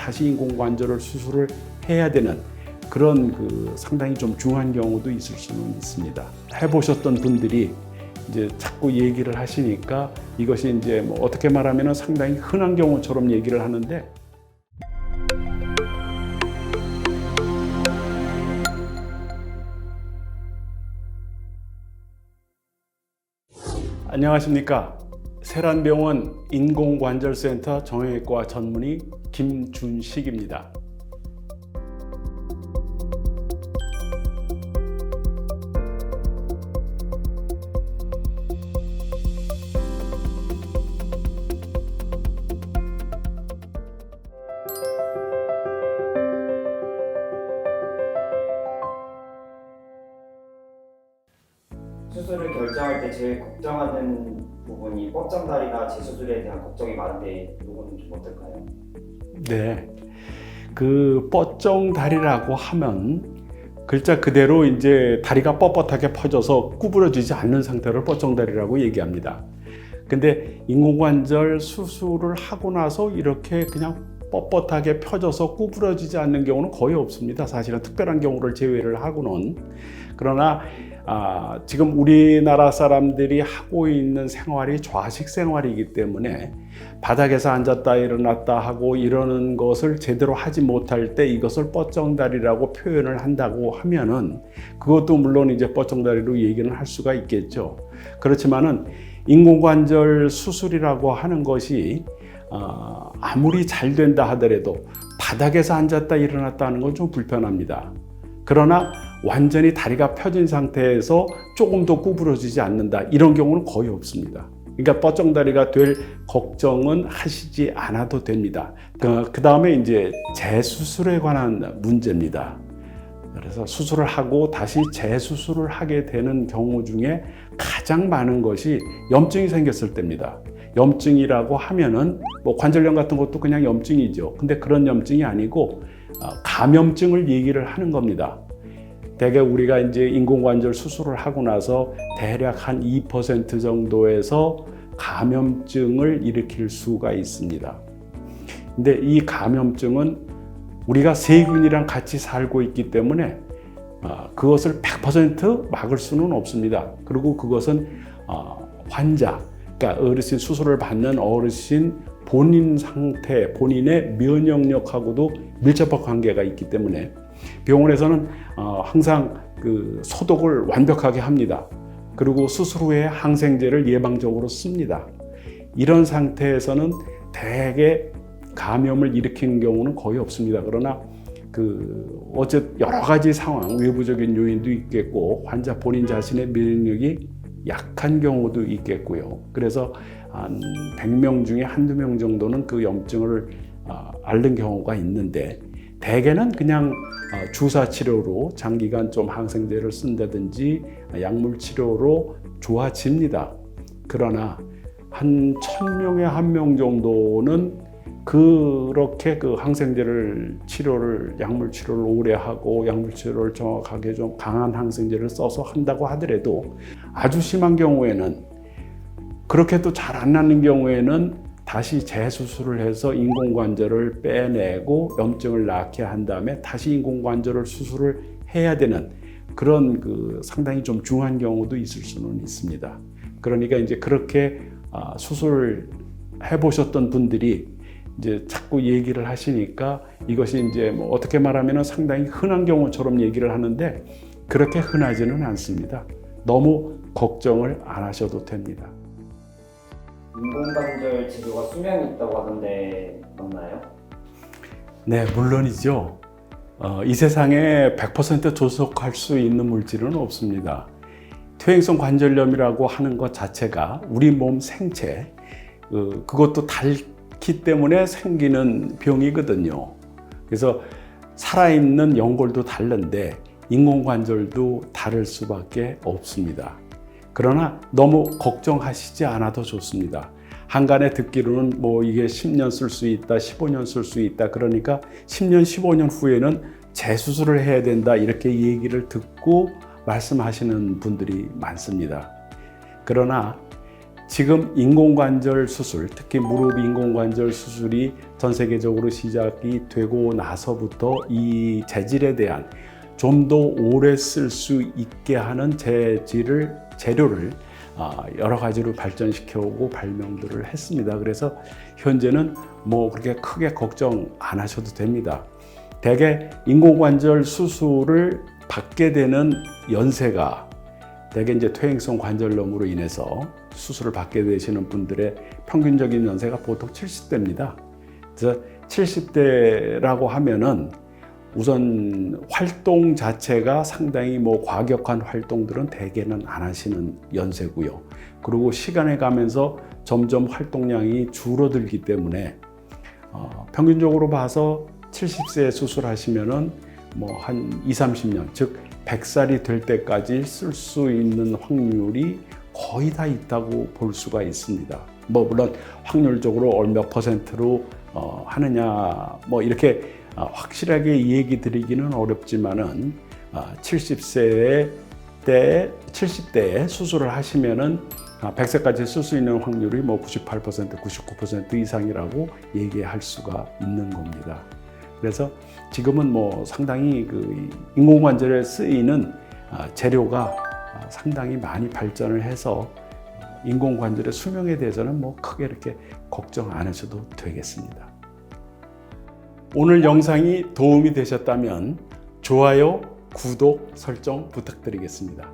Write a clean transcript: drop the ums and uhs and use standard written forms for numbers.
다시 인공관절을 수술을 해야 되는 그런 상당히 좀 중요한 경우도 있을 수는 있습니다. 해보셨던 분들이 이제 자꾸 얘기를 하시니까 이것이 이제 뭐 어떻게 말하면 상당히 흔한 경우처럼 얘기를 하는데, 안녕하십니까. 세란병원 인공관절센터 정형외과 전문의 김준식입니다. 수술을 결정할 때 제일 걱정하는 부분이 뻗장다리나 재수술에 대한 걱정이 많은데 이거는 좀 어떨까요? 네, 뻗정다리라고 하면 글자 그대로 이제 다리가 뻣뻣하게 퍼져서 구부러지지 않는 상태를 뻗정다리라고 얘기합니다. 근데 인공관절 수술을 하고 나서 이렇게 그냥 뻣뻣하게 펴져서 구부러지지 않는 경우는 거의 없습니다. 사실은 특별한 경우를 제외를 하고는. 그러나 지금 우리나라 사람들이 하고 있는 생활이 좌식 생활이기 때문에 바닥에서 앉았다 일어났다 하고 이러는 것을 제대로 하지 못할 때 이것을 뻗정다리라고 표현을 한다고 하면은 그것도 물론 이제 뻗정다리로 얘기는 할 수가 있겠죠. 그렇지만은 인공관절 수술이라고 하는 것이 아무리 잘 된다 하더라도 바닥에서 앉았다 일어났다 하는 건 좀 불편합니다. 그러나 완전히 다리가 펴진 상태에서 조금 더 구부러지지 않는다, 이런 경우는 거의 없습니다. 그러니까 뻗정다리가 될 걱정은 하시지 않아도 됩니다. 그 다음에 이제 재수술에 관한 문제입니다. 그래서 수술을 하고 다시 재수술을 하게 되는 경우 중에 가장 많은 것이 염증이 생겼을 때입니다. 염증이라고 하면은 뭐 관절염 같은 것도 그냥 염증이죠. 근데 그런 염증이 아니고 감염증을 얘기를 하는 겁니다. 대개 우리가 이제 인공관절 수술을 하고 나서 대략 한 2% 정도에서 감염증을 일으킬 수가 있습니다. 근데 이 감염증은 우리가 세균이랑 같이 살고 있기 때문에 그것을 100% 막을 수는 없습니다. 그리고 그것은 환자, 그러니까 어르신, 수술을 받는 어르신 본인 상태, 본인의 면역력하고도 밀접한 관계가 있기 때문에 병원에서는 항상 소독을 완벽하게 합니다. 그리고 수술 후에 항생제를 예방적으로 씁니다. 이런 상태에서는 대개 감염을 일으키는 경우는 거의 없습니다. 그러나 어쨌든 여러 가지 상황, 외부적인 요인도 있겠고 환자 본인 자신의 면역력이 약한 경우도 있겠고요. 그래서 한 100명 중에 한두 명 정도는 그 염증을 앓는 경우가 있는데, 대개는 그냥 주사 치료로 장기간 좀 항생제를 쓴다든지 약물 치료로 좋아집니다. 그러나 한 1000명에 1명 정도는 그렇게 항생제를 약물 치료를 오래 하고 약물 치료를 정확하게 좀 강한 항생제를 써서 한다고 하더라도 아주 심한 경우에는, 그렇게도 잘 안 낫는 경우에는 다시 재수술을 해서 인공관절을 빼내고 염증을 낫게 한 다음에 다시 인공관절을 수술을 해야 되는 그런 상당히 좀 중요한 경우도 있을 수는 있습니다. 그러니까 이제 그렇게 수술을 해보셨던 분들이 이제 자꾸 얘기를 하시니까 이것이 이제 뭐 어떻게 말하면 상당히 흔한 경우처럼 얘기를 하는데 그렇게 흔하지는 않습니다. 너무 걱정을 안 하셔도 됩니다. 인공관절 치료가 수명이 있다고 하던데 맞나요? 네, 물론이죠. 이 세상에 100% 조속할 수 있는 물질은 없습니다. 퇴행성 관절염이라고 하는 것 자체가 우리 몸 생체, 그것도 닳기 때문에 생기는 병이거든요. 그래서 살아있는 연골도 닳는데 인공관절도 다를 수밖에 없습니다. 그러나 너무 걱정하시지 않아도 좋습니다. 한간에 듣기로는 뭐 이게 10년 쓸 수 있다, 15년 쓸 수 있다. 그러니까 10년, 15년 후에는 재수술을 해야 된다, 이렇게 얘기를 듣고 말씀하시는 분들이 많습니다. 그러나 지금 인공관절 수술, 특히 무릎 인공관절 수술이 전 세계적으로 시작이 되고 나서부터 이 재질에 대한 좀 더 오래 쓸 수 있게 하는 재료를 여러 가지로 발전시켜 오고 발명들을 했습니다. 그래서 현재는 뭐 그렇게 크게 걱정 안 하셔도 됩니다. 대개 인공관절 수술을 받게 되는 연세가 대개 이제 퇴행성 관절염으로 인해서 수술을 받게 되시는 분들의 평균적인 연세가 보통 70대입니다. 그래서 70대라고 하면은 우선 활동 자체가 상당히 뭐 과격한 활동들은 대개는 안 하시는 연세고요. 그리고 시간에 가면서 점점 활동량이 줄어들기 때문에 평균적으로 봐서 70세에 수술하시면은 뭐 한 20-30년, 즉 100살이 될 때까지 쓸 수 있는 확률이 거의 다 있다고 볼 수가 있습니다. 뭐 물론 확률적으로 몇 퍼센트로 하느냐 뭐 이렇게 확실하게 이 얘기 드리기는 어렵지만은 70대에 수술을 하시면은 100세까지 쓸 수 있는 확률이 뭐 98%, 99% 이상이라고 얘기할 수가 있는 겁니다. 그래서 지금은 뭐 상당히 그 인공관절에 쓰이는 재료가 상당히 많이 발전을 해서 인공관절의 수명에 대해서는 뭐 크게 이렇게 걱정 안 하셔도 되겠습니다. 오늘 영상이 도움이 되셨다면 좋아요, 구독, 설정 부탁드리겠습니다.